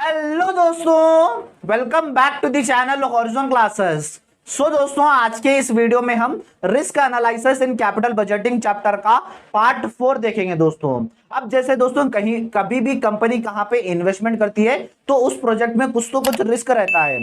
Hello दोस्तों, welcome back to the channel horizon classes. दोस्तों, आज के इस वीडियो में हम risk analysis in capital budgeting chapter का पार्ट 4 देखेंगे दोस्तों। अब जैसे दोस्तों कहीं कभी भी कंपनी कहां पे इन्वेस्टमेंट करती है तो उस प्रोजेक्ट में कुछ तो कुछ रिस्क रहता है।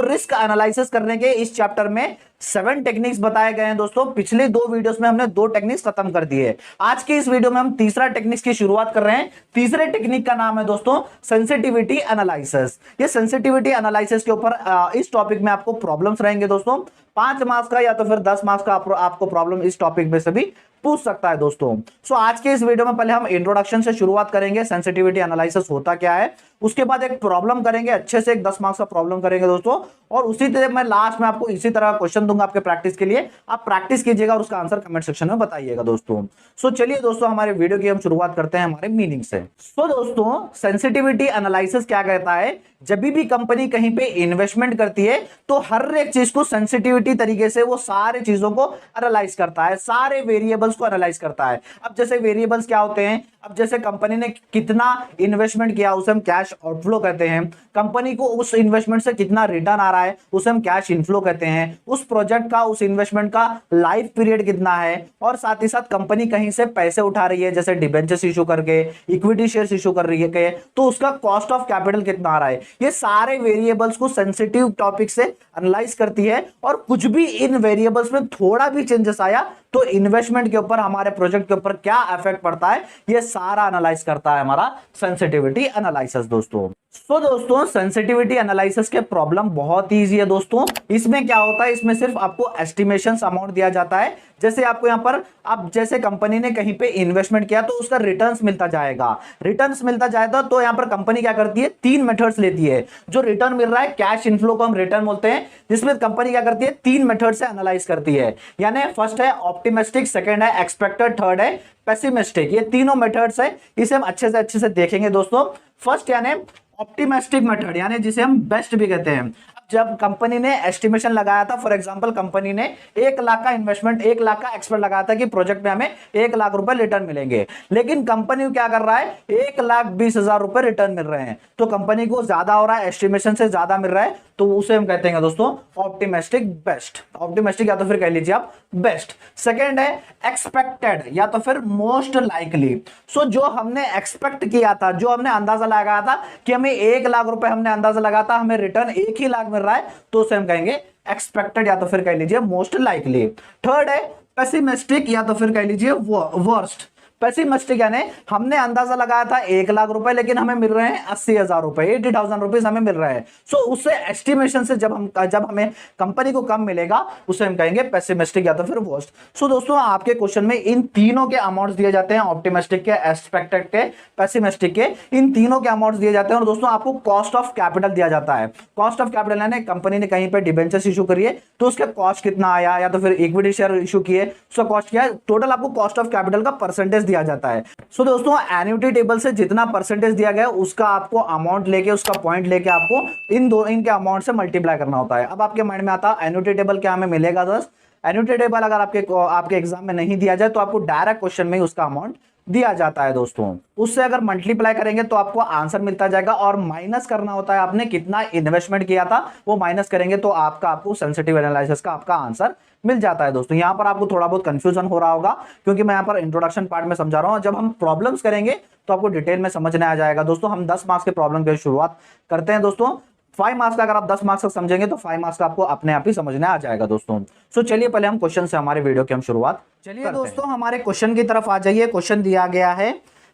रिस्क एनालिसिस करने के इस चैप्टर में 7 टेक्निक्स बताए गए हैं दोस्तों। पिछले 2 वीडियोस में हमने 2 टेक्निक्स खत्म कर दिए। आज के इस वीडियो में हम तीसरा टेक्निक्स की शुरुआत कर रहे हैं। तीसरे टेक्निक का नाम है दोस्तों सेंसिटिविटी एनालिसिस। ये सेंसिटिविटी एनालिसिस के ऊपर इस टॉपिक में आपको प्रॉब्लम्स रहेंगे दोस्तों। 5 मार्क्स का या तो फिर 10 मार्क्स का आपको प्रॉब्लम इस टॉपिक में से भी पूछ सकता है दोस्तों। आज के इस वीडियो में पहले हम इंट्रोडक्शन से शुरुआत करेंगे, सेंसिटिविटी एनालिसिस होता क्या है। उसके बाद एक प्रॉब्लम करेंगे, अच्छे से एक 10 मार्क्स का प्रॉब्लम करेंगे दोस्तों। और उसी तरह मैं लास्ट में आपको इसी तरह क्वेश्चन दूंगा आपके प्रैक्टिस के लिए। आप प्रैक्टिस कीजिएगा और उसका आंसर कमेंट सेक्शन में बताइएगा दोस्तों। चलिए दोस्तों, हमारे वीडियो की हम शुरुआत करते हैं हमारे मीनिंग से। दोस्तों, सेंसिटिविटी एनालिसिस क्या कहता है, जब भी कंपनी कहीं पे इन्वेस्टमेंट करती है तो हर एक चीज को सेंसिटिविटी तरीके से वो सारे चीजों को एनालाइज करता है, सारे वेरिएबल्स को एनालाइज करता है। अब जैसे वेरिएबल्स क्या होते हैं, अब जैसे कंपनी ने कितना इन्वेस्टमेंट किया उसे हम कैश आउटफ्लो कहते हैं। कंपनी को उस इन्वेस्टमेंट से कितना रिटर्न आ रहा है उसे हम कैश इनफ्लो कहते हैं। उस प्रोजेक्ट का, उस इन्वेस्टमेंट का लाइफ पीरियड कितना है, और साथ ही साथ कंपनी कहीं से पैसे उठा रही है, जैसे डिबेंचर्स इशू करके, इक्विटी शेयर्स इशू कर रही है, तो उसका कॉस्ट ऑफ कैपिटल कितना आ रहा है। ये सारे वेरिएबल्स को सेंसिटिव टॉपिक से एनालाइज करती है। और कुछ भी इन वेरिएबल्स में थोड़ा भी चेंजेस आया तो इन्वेस्टमेंट के ऊपर, हमारे प्रोजेक्ट के ऊपर क्या इफेक्ट पड़ता है, ये सारा एनालाइज करता है हमारा सेंसिटिविटी एनालिसिस दोस्तों। दोस्तों, सेंसिटिविटी एनालिसिस के प्रॉब्लम बहुत इजी है दोस्तों। इसमें क्या होता है, इसमें सिर्फ आपको एस्टिमेशन अमाउंट दिया जाता है। जैसे आपको यहां पर, अब जैसे कंपनी ने कहीं पे इन्वेस्टमेंट किया तो उसका रिटर्न्स मिलता जाएगा। रिटर्न्स मिलता जाएगा तो यहां पर कंपनी क्या करती है, 3 मेथड्स लेती है। जो रिटर्न मिल रहा है, कैश इनफ्लो को हम रिटर्न बोलते हैं, जिसमें कंपनी क्या करती है, 3 मेथड से एनालाइज करती है। यानी फर्स्ट है ऑप्टिमिस्टिक, सेकंड है एक्सपेक्टेड, थर्ड है पेसिमिस्टिक। ये तीनों मेथड्स है, इसे हम अच्छे से देखेंगे दोस्तों। फर्स्ट यानी ऑप्टिमिस्टिक मेथड, यानी जिसे हम बेस्ट भी कहते हैं। जब कंपनी ने एस्टिमेशन लगाया था, फॉर एग्जांपल कंपनी ने 1 लाख का इन्वेस्टमेंट, 1 लाख का एक्सपेक्ट लगाया था कि प्रोजेक्ट में हमें 1 लाख रुपए रिटर्न मिलेंगे, लेकिन कंपनी क्या कर रहा है, 1,20,000 रुपए रिटर्न मिल रहे हैं। तो कंपनी को ज्यादा हो रहा है, एस्टिमेशन से ज्यादा मिल रहा है, तो उसे हम कहते हैं दोस्तों ऑप्टिमिस्टिक बेस्ट। ऑप्टिमिस्टिक या तो फिर कह लीजिए आप बेस्ट। सेकेंड है एक्सपेक्टेड या तो फिर मोस्ट लाइकली। जो हमने एक्सपेक्ट किया था, जो हमने अंदाजा लगाया था कि हमें 1 लाख रुपए हमने अंदाजा लगाया था, हमें रिटर्न 1 ही लाख मिल रहा है, तो उसे हम कहेंगे एक्सपेक्टेड या तो फिर कह लीजिए मोस्ट लाइकली। थर्ड है पेसिमिस्टिक या तो फिर कह लीजिए वर्स्ट। पेसिमिस्टिक यानी हमने अंदाजा लगाया था 1 लाख रुपए, लेकिन हमें मिल रहे हैं 80,000 रुपए, 80,000 रुपीज हमें मिल रहे हैं। उससे एस्टिमेशन से जब हमें कंपनी को कम मिलेगा उसे हम कहेंगे पेसिमिस्टिक या तो फिर वर्स्ट। दोस्तों, आपके क्वेश्चन में इन तीनों के अमाउंट्स दिए जाते हैं, ऑप्टिमिस्टिक के, एक्सपेक्टेड के, पेसिमिस्टिक के, इन तीनों के अमाउंट्स दिए जाते हैं। और दोस्तों आपको कॉस्ट ऑफ कैपिटल दिया जाता है। कॉस्ट ऑफ कैपिटल यानी कंपनी ने कहीं पे डिबेंचर्स इशू करी है तो उसका कॉस्ट कितना आया, या तो फिर इक्विटी शेयर इशू किए उसका कॉस्ट क्या है, टोटल आपको कॉस्ट ऑफ कैपिटल का परसेंटेज दिया जाता है। दोस्तों, एन्युटी टेबल से जितना परसेंटेज दिया गया उसका आपको अमाउंट लेके, उसका पॉइंट लेके आपको इनके अमाउंट से मल्टीप्लाई करना होता है। अब आपके माइंड में आता है एन्युटी टेबल क्या हमें मिलेगा दोस्त। एन्युटी टेबल अगर आपके एग्जाम में नहीं दिया जाए तो आपको डायरेक्ट क्वेश्चन में ही उसका अमाउंट दिया जाता है दोस्तों। उससे अगर मल्टीप्लाई करेंगे तो आपको आंसर मिलता जाएगा, और माइनस करना होता है आपने कितना इन्वेस्टमेंट किया था, वो माइनस करेंगे तो आपको सेंसिटिव एनालिसिस का आपका आंसर मिल जाता है दोस्तों। यहां पर आपको थोड़ा बहुत कंफ्यूजन हो रहा होगा क्योंकि मैं यहां पर इंट्रोडक्शन पार्ट में समझा रहा हूं। जब हम प्रॉब्लम्स करेंगे तो आपको डिटेल में समझने आ जाएगा दोस्तों। हम 10 मार्क्स के प्रॉब्लम की शुरुआत करते हैं दोस्तों। 5 मार्क्स का अगर आप 10 मार्क्स तक समझेंगे तो 5 मार्क्स का आपको अपने आप ही समझने आ जाएगा दोस्तों। चलिए पहले हम क्वेश्चन से हमारे वीडियो की हम शुरुआत चलिए दोस्तों, हमारे क्वेश्चन की तरफ आ जाइए। क्वेश्चन दिया गया है,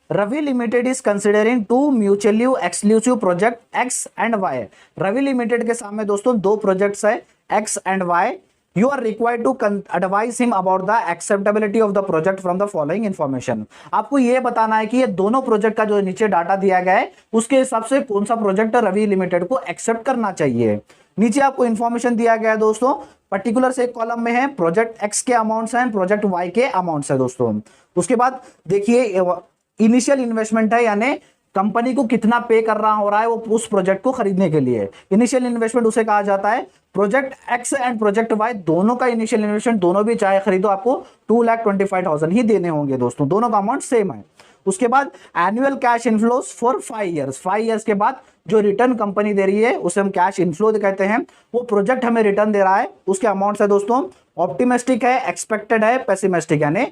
Ravi limited is considering 2 mutually exclusive project X and Y. Ravi limited के सामने दोस्तों 2 प्रोजेक्ट्स है X and Y. You are required to advise him about the acceptability of the project from the following information। आपको यह बताना है कि ये दोनों प्रोजेक्ट का जो नीचे डाटा दिया गया है उसके हिसाब से कौन सा प्रोजेक्ट रवि लिमिटेड को एक्सेप्ट करना चाहिए। नीचे आपको इंफॉर्मेशन दिया गया है दोस्तों, पर्टिकुलर से एक कॉलम में है प्रोजेक्ट एक्स के अमाउंट्स हैं, प्रोजेक्ट वाई के अमाउंट्स है दोस्तों। उसके बाद देखिए इनिशियल इन्वेस्टमेंट है, यानी कंपनी को कितना पे करना हो रहा है वो उस प्रोजेक्ट को खरीदने के लिए। इनिशियल इन्वेस्टमेंट उसे कहा जाता है। Project X and project Y दोनों का इनिशियल इन्वेस्टमेंट, दोनों भी चाहे खरीदो आपको 2,25,000 ही देने होंगे दोस्तों, दोनों का अमाउंट सेम है। उसके बाद annual cash inflows for 5 years, 5 years के बाद जो रिटर्न कंपनी दे रही है उसे हम कैश इनफ्लो कहते हैं। वो प्रोजेक्ट हमें रिटर्न दे रहा है, उसके अमाउंट है दोस्तों ऑप्टिमिस्टिक है, एक्सपेक्टेड है, पेसिमिस्टिक यानी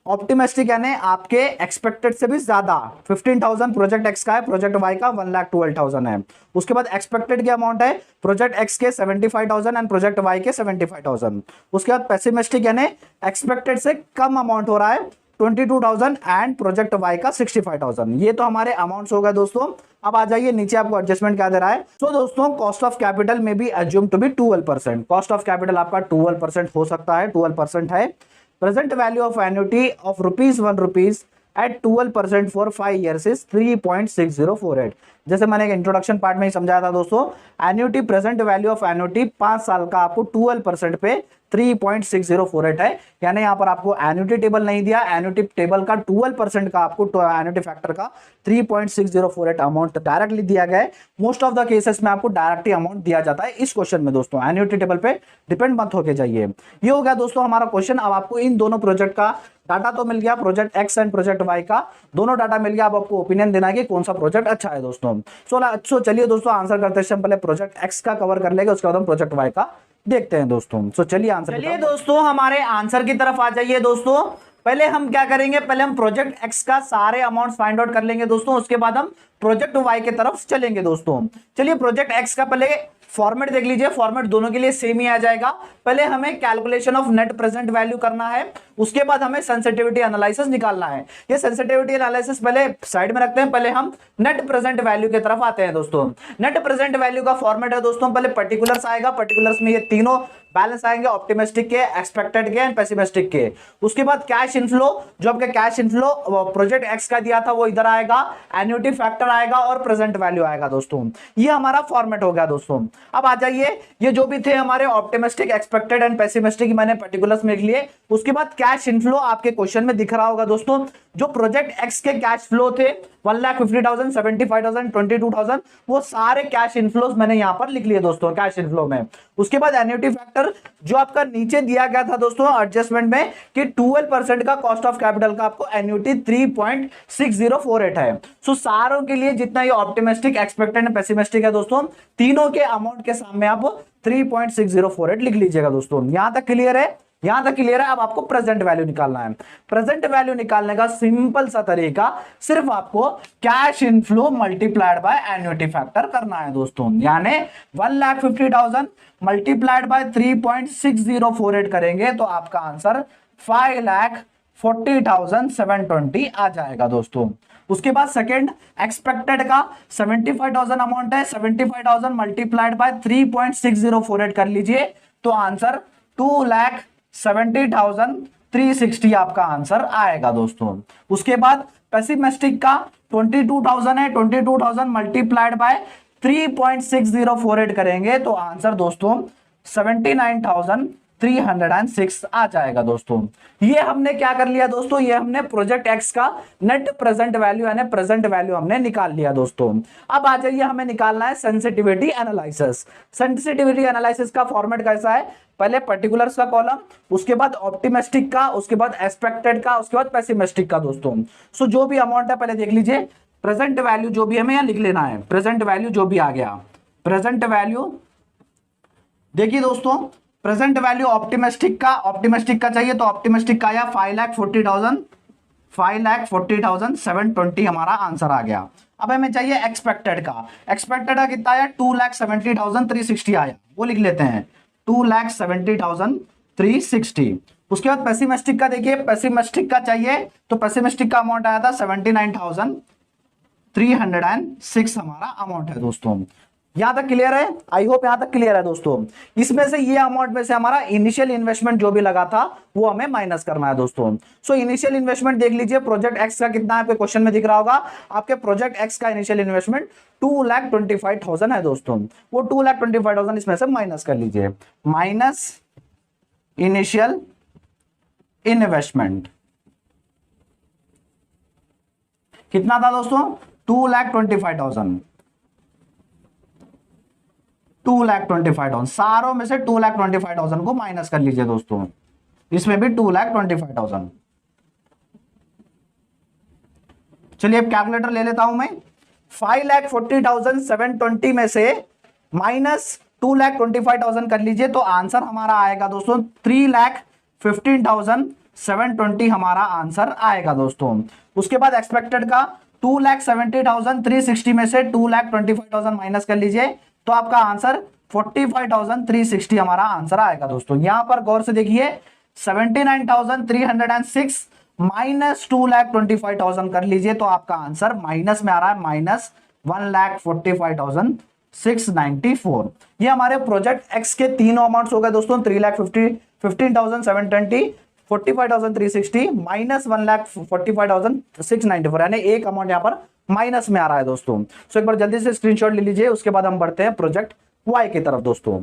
ऑप्टिमिस्टिक यानी आपके एक्सपेक्टेड से भी ज्यादा 15,000 प्रोजेक्ट एक्स का है, प्रोजेक्ट वाई का 1,12,000 है। उसके बाद एक्सपेक्टेड के अमाउंट है प्रोजेक्ट एक्स के 75,000 एंड प्रोजेक्ट वाई के 75,000। उसके बाद पेसिमिस्टिक यानी एक्सपेक्टेड से कम अमाउंट हो रहा है 22,000 एंड प्रोजेक्ट वाई का 65,000। ये तो हमारे अमाउंट्स हो गए दोस्तों। अब आ जाइए नीचे, आपको एडजस्टमेंट क्या दे रहा है। तो दोस्तों कॉस्ट ऑफ कैपिटल में भी assume to be 12%। Cost of capital आपका 12% हो सकता है, 12% है। Present value of annuity of ₹1 at 12% for 5 years is 3.6048। जैसे मैंने एक इंट्रोडक्शन पार्ट में ही समझाया था दोस्तों, annuity present value of annuity 5 साल का आपको 12% पे 3.6048 है। यानी यहां पर आपको एन्युटी टेबल नहीं दिया, एन्युटी टेबल का 12% का आपको एन्युटी फैक्टर का 3.6048 अमाउंट डायरेक्टली दिया गया है। मोस्ट ऑफ द केसेस में आपको डायरेक्टली अमाउंट दिया जाता है इस क्वेश्चन में दोस्तों, एन्युटी टेबल पे डिपेंड मत होके जाइए। ये हो गया दोस्तों हमारा क्वेश्चन। अब आपको इन दोनों प्रोजेक्ट का डाटा तो मिल गया, project X and project Y का दोनों डाटा मिल गया। अब आपको ओपिनियन देना है कि कौन सा प्रोजेक्ट अच्छा है दोस्तों। सो चलिए दोस्तों आंसर करते हैं। पहले प्रोजेक्ट एक्स का कवर कर लेंगे, उसके बाद हम प्रोजेक्ट वाई का देखते हैं दोस्तों। सो चलिए आंसर, चलिए दोस्तों हमारे आंसर की तरफ आ जाइए दोस्तों। पहले हम क्या करेंगे, पहले हम प्रोजेक्ट एक्स का सारे अमाउंट फाइंड आउट कर लेंगे दोस्तों, उसके बाद हम प्रोजेक्ट वाई की तरफ चलेंगे दोस्तों। चलिए प्रोजेक्ट एक्स का पहले फॉर्मेट देख लीजिए, फॉर्मेट दोनों के लिए सेम ही आ जाएगा। पहले हमें calculation of net present value करना है, उसके बाद हमें सेंसिटिविटी एनालिसिस निकालना है। ये सेंसिटिविटी एनालिसिस पहले साइड में रखते हैं, पहले हम नेट प्रेजेंट वैल्यू की तरफ आते हैं दोस्तों। नेट प्रेजेंट वैल्यू का फॉर्मेट है दोस्तों, पहले पर्टिकुलर्स आएगा, पर्टिकुलर्स में ये तीनों बैलेंस आएंगे, ऑप्टिमिस्टिक के, एक्सपेक्टेड के एंड पेसिमिस्टिक के। उसके बाद कैश इनफ्लो, जो आपके कैश इनफ्लो प्रोजेक्ट एक्स का दिया था वो इधर आएगा, एन्युटी फैक्टर आएगा और प्रेजेंट वैल्यू आएगा दोस्तों। ये हमारा फॉर्मेट हो गया दोस्तों। अब आ जाइए, ये जो भी थे हमारे ऑप्टिमिस्टिक, एक्सपेक्टेड एंड पेसिमिस्टिक मैंने पर्टिकुलर्स में लिख लिए। उसके बाद कैश इनफ्लो आपके क्वेश्चन में दिख रहा होगा दोस्तों, जो प्रोजेक्ट एक्स के कैश फ्लो थे 1,50,000, 75,000, 22,000, वो सारे कैश इनफ्लोस मैंने यहां पर लिख लिए दोस्तों कैश इनफ्लो में। उसके बाद एन्युटी फैक्टर जो आपका नीचे दिया गया था दोस्तों एडजस्टमेंट में कि 12% का कॉस्ट ऑफ कैपिटल का आपको एन्युटी 3.6048 है। सो सारों के लिए जितना ये ऑप्टिमिस्टिक, एक्सपेक्टेड एंड पेसिमिस्टिक है दोस्तों, तीनों के अमाउंट के सामने आप 3.6048 लिख लीजिएगा दोस्तों। यहां तक क्लियर है, यहां तक क्लियर है। अब आपको प्रेजेंट वैल्यू निकालना है। प्रेजेंट वैल्यू निकालने का सिंपल सा तरीका, सिर्फ आपको cash inflow multiplied by annuity factor करना है दोस्तों। यानी 1,50,000 मल्टीप्लाइड बाय 3.6048 करेंगे तो आपका आंसर 5,40,720 आ जाएगा दोस्तों। उसके बाद सेकंड एक्सपेक्टेड का 75,000 अमाउंट है, 75,000 मल्टीप्लाइड बाय 3.6048 कर लीजिए तो आंसर 2,70,360 आपका आंसर आएगा दोस्तों। उसके बाद पेसिमिस्टिक का 22,000 है, 22,000 मल्टीप्लाइड बाय 3.6048 करेंगे तो आंसर दोस्तों 79,306 आ जाएगा दोस्तों। ये हमने क्या कर लिया दोस्तों, ये हमने प्रोजेक्ट एक्स का नेट प्रेजेंट वैल्यू यानी प्रेजेंट वैल्यू हमने निकाल लिया दोस्तों। अब आ जाइए, हमें निकालना है सेंसिटिविटी एनालिसिस। सेंसिटिविटी एनालिसिस का फॉर्मेट कैसा है, पहले पर्टिकुलर्स का कॉलम, उसके बाद ऑप्टिमिस्टिक का, उसके बाद एक्सपेक्टेड का, उसके बाद पेसिमिस्टिक का दोस्तों। सो जो भी अमाउंट है पहले देख लीजिए, प्रेजेंट वैल्यू जो भी हमें यहां लिख लेना है, प्रेजेंट वैल्यू जो भी आ गया, प्रेजेंट वैल्यू देखिए दोस्तों, प्रेजेंट वैल्यू ऑप्टिमिस्टिक का चाहिए तो ऑप्टिमिस्टिक का आया 5,40,720 हमारा आंसर आ गया। अब हमें चाहिए एक्सपेक्टेड का, एक्सपेक्टेड का कितना आया 2,70,360 आया, वो लिख लेते हैं 2,70,360। उसके बाद पेसिमिस्टिक का देखिए, पेसिमिस्टिक का चाहिए तो पेसिमिस्टिक का अमाउंट आया था 79,306 हमारा अमाउंट है दोस्तों। यहां तक क्लियर है, आई होप यहां तक क्लियर है दोस्तों। इसमें से ये अमाउंट में से हमारा इनिशियल इन्वेस्टमेंट जो भी लगा था वो हमें माइनस करना है दोस्तों। सो इनिशियल इन्वेस्टमेंट देख लीजिए, प्रोजेक्ट एक्स का कितना आपके क्वेश्चन में दिख रहा होगा, आपके प्रोजेक्ट एक्स का इनिशियल इन्वेस्टमेंट 2,25,000 है दोस्तों। वो 2,25,000 इसमें से माइनस कर लीजिए, माइनस इनिशियल इन्वेस्टमेंट कितना था दोस्तों 2,25,000, 2,25,000 सारों में से 2,25,000 को माइनस कर लीजिए दोस्तों, इसमें भी 2,25,000। चलिए अब कैलकुलेटर ले लेता हूं मैं। 5,40,720 में से माइनस 2,25,000 कर लीजिए तो आंसर हमारा आएगा दोस्तों 3,15,720 हमारा आंसर आएगा दोस्तों। उसके बाद एक्सपेक्टेड का 2,70,360 में से 2,25,000 माइनस कर लीजिए तो आपका आंसर 45,360 हमारा आंसर आएगा दोस्तों। यहां पर गौर से देखिए 79,306 माइनस 2,25,000 कर लीजिए तो आपका आंसर माइनस में आ रहा है माइनस 1,45,694। ये हमारे प्रोजेक्ट एक्स के तीनों अमाउंट्स हो गए दोस्तों 3,15,720, 45,360 माइनस 1,45,694, यानी एक अमाउंट यहाँ पर माइनस में आ रहा है दोस्तों। सो एक बार जल्दी से स्क्रीनशॉट ले लीजिए, उसके बाद हम बढ़ते हैं प्रोजेक्ट वाई की तरफ दोस्तों।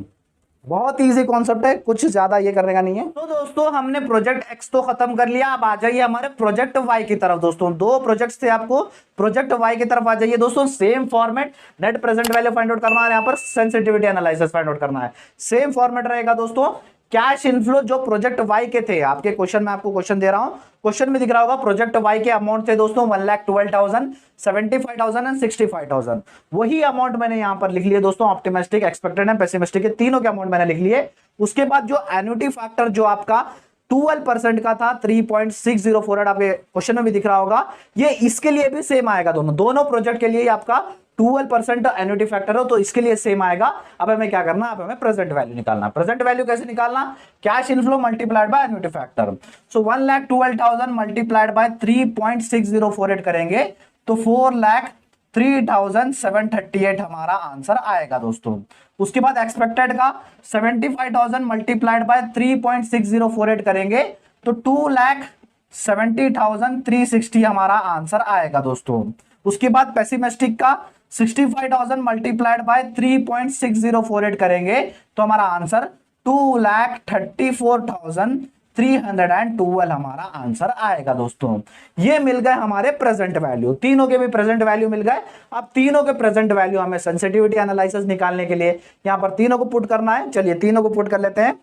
बहुत इजी कॉन्सेप्ट है, कुछ ज्यादा ये करने का नहीं है। तो दोस्तों हमने प्रोजेक्ट एक्स तो खत्म कर लिया, अब आ जाइए हमारे प्रोजेक्ट वाई की तरफ दोस्तों। दो प्रोजेक्ट्स थे आपको, प्रोजेक्ट वाई की तरफ आ जाइए दोस्तों। Same format, net present value find out करना है, यहाँ पर सेंसिटिविटी एनालिसिस फाइंड आउट करना है। सेम फॉर्मेट रहेगा दोस्तों। कैश इनफ्लो जो प्रोजेक्ट वाई के थे, आपके क्वेश्चन में आपको क्वेश्चन दे रहा हूं, क्वेश्चन में दिख रहा होगा प्रोजेक्ट वाई के अमाउंट थे दोस्तों 1,12,000, 75,000 एंड 65,000। वही अमाउंट मैंने यहां पर लिख लिए दोस्तों, ऑप्टिमिस्टिक, एक्सपेक्टेड एंड पेसिमिस्टिक के तीनों के अमाउंट मैंने लिख लिए। उसके बाद जो एन्युटी फैक्टर जो आपका 12% का था 3.6048, आपके क्वेश्चन में भी दिख रहा होगा, ये इसके लिए भी सेम आएगा। दोनों प्रोजेक्ट के लिए आपका 12% एन्युटी फैक्टर हो तो इसके लिए सेम आएगा। अब हमें क्या करना है, अब हमें प्रेजेंट वैल्यू निकालना। प्रेजेंट वैल्यू कैसे निकालना, cash inflow multiplied by annuity factor. So 1,12,000 multiplied by 3.6048 करेंगे तो 4,03,738 हमारा आंसर आएगा दोस्तों। उसके बाद एक्सपेक्टेड का 75,000 मल्टीप्लाइड बाय 3.6048 करेंगे तो 2,70,360 हमारा आंसर आएगा दोस्तों। उसके बाद पेसिमिस्टिक का 65,000 मल्टीप्लाइड बाय 3.6048 करेंगे तो हमारा आंसर 2,34,312 हमारा आंसर आएगा दोस्तों। ये मिल गए हमारे प्रेजेंट वैल्यू, तीनों के भी प्रेजेंट वैल्यू मिल गए। अब तीनों के प्रेजेंट वैल्यू हमें सेंसिटिविटी एनालिसिस निकालने के लिए यहां पर तीनों को पुट करना है। चलिए तीनों को पुट कर लेते हैं।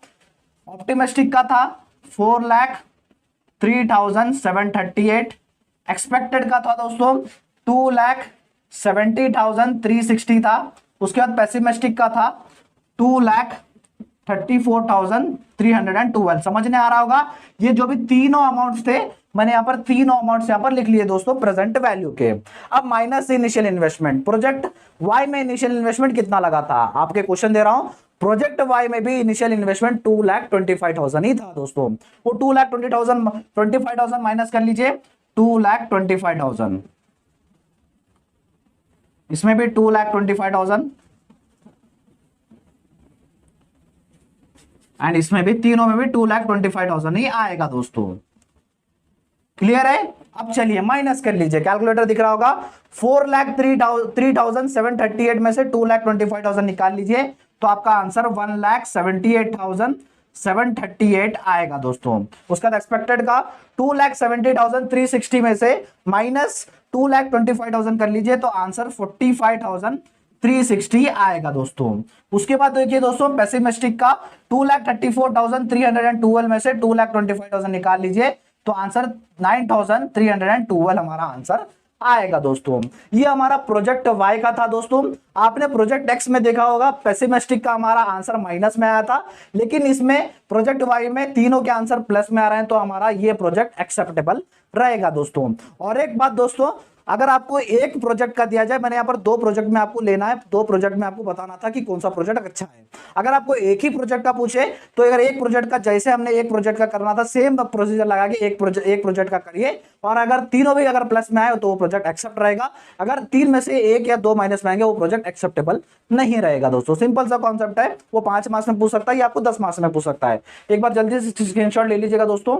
ऑप्टिमिस्टिक का था 4,03,738, एक्सपेक्टेड का था दोस्तों 2,70,360 था। उसके बाद पेसिमिस्टिक का था 2,34,312। समझने आ रहा होगा, ये जो भी तीनों अमाउंट्स थे मैंने यहां पर तीनों अमाउंट्स यहां पर लिख लिए दोस्तों प्रेजेंट वैल्यू के। अब minus initial investment, project Y में इनिशियल इन्वेस्टमेंट कितना लगा था, आपके क्वेश्चन दे रहा हूं। प्रोजेक्ट वाई में भी इनिशियल इन्वेस्टमेंट 2,25,000 ही था दोस्तों। वो 2,25,000 माइनस कर लीजिए 2,25,000, इसमें भी 2,25,000 एंड इसमें भी, तीनों में भी 2,25,000 ही आएगा दोस्तों। क्लियर है। अब चलिए माइनस कर लीजिए, कैलकुलेटर दिख रहा होगा। 4,03,738 में से 2,25,000 निकाल लीजिए तो आपका आंसर 1,78,738 आएगा दोस्तों। उसका एक्सपेक्टेड का 2,70,360 में से माइनस 2,25,000 कर लीजिए तो आंसर 45,360 आएगा दोस्तों। उसके बाद देखिए दोस्तों पेसिमिस्टिक का 2,34,312 में से 2,25,000 निकाल लीजिए तो आंसर 9,312 हमारा आंसर आएगा दोस्तों। ये हमारा प्रोजेक्ट वाई का था दोस्तों। आपने प्रोजेक्ट एक्स में देखा होगा पेसिमिस्टिक का हमारा आंसर माइनस में आया था, लेकिन इसमें प्रोजेक्ट वाई में तीनों के आंसर प्लस में आ रहे हैं तो हमारा ये प्रोजेक्ट एक्सेप्टेबल रहेगा दोस्तों। और एक बात दोस्तों, अगर आपको एक प्रोजेक्ट का दिया जाए, मैंने यहाँ पर दो प्रोजेक्ट में आपको लेना है, दो प्रोजेक्ट में आपको बताना था कि कौन सा प्रोजेक्ट अच्छा है। अगर आपको एक ही प्रोजेक्ट का पूछे तो अगर एक प्रोजेक्ट का, जैसे हमने एक प्रोजेक्ट का करना था सेम प्रोसीजर लगा के एक प्रोजेक्ट का करिए, और अगर तीनों भी अगर प्लस में आए तो वो प्रोजेक्ट एक्सेप्ट रहेगा। अगर तीन में से एक या दो माइनस में आएंगे वो प्रोजेक्ट एक्सेप्टेबल नहीं रहेगा दोस्तों। सिंपल सा कॉन्सेप्ट है, वो 5 मार्क्स में पूछ सकता है या आपको 10 मार्क्स में पूछ सकता है। एक बार जल्दी से स्क्रीनशॉट ले लीजिएगा दोस्तों।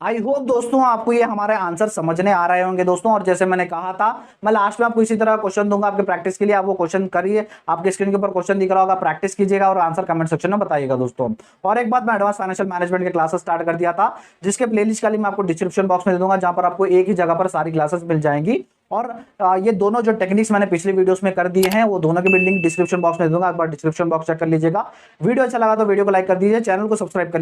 आई होप दोस्तों आपको ये हमारे आंसर समझने आ रहे होंगे दोस्तों। और जैसे मैंने कहा था, मैं लास्ट में आपको इसी तरह क्वेश्चन दूंगा आपके प्रैक्टिस के लिए। आप वो क्वेश्चन करिए, आपके स्क्रीन के ऊपर क्वेश्चन दिख रहा होगा, प्रैक्टिस कीजिएगा और आंसर कमेंट सेक्शन में बताइएगा दोस्तों। और एक बात, मैं एडवांस फाइनेंशियल मैनेजमेंट के क्लासेस स्टार्ट कर दिया था, जिसके प्लेलिस्ट का लिंक मैं आपको डिस्क्रिप्शन बॉक्स में दे दूंगा, जहां पर आपको एक ही जगह पर सारी क्लासेस मिल जाएंगी। और ये दोनों जो टेक्निक्स मैंने पिछली वीडियोस में कर दिए हैं, वो दोनों के भी लिंक डिस्क्रिप्शन बॉक्स में दे दूंगा, एक बार डिस्क्रिप्शन बॉक्स चेक कर लीजिएगा। वीडियो अच्छा लगा तो वीडियो को लाइक कर दीजिए, चैनल को सब्सक्राइब कर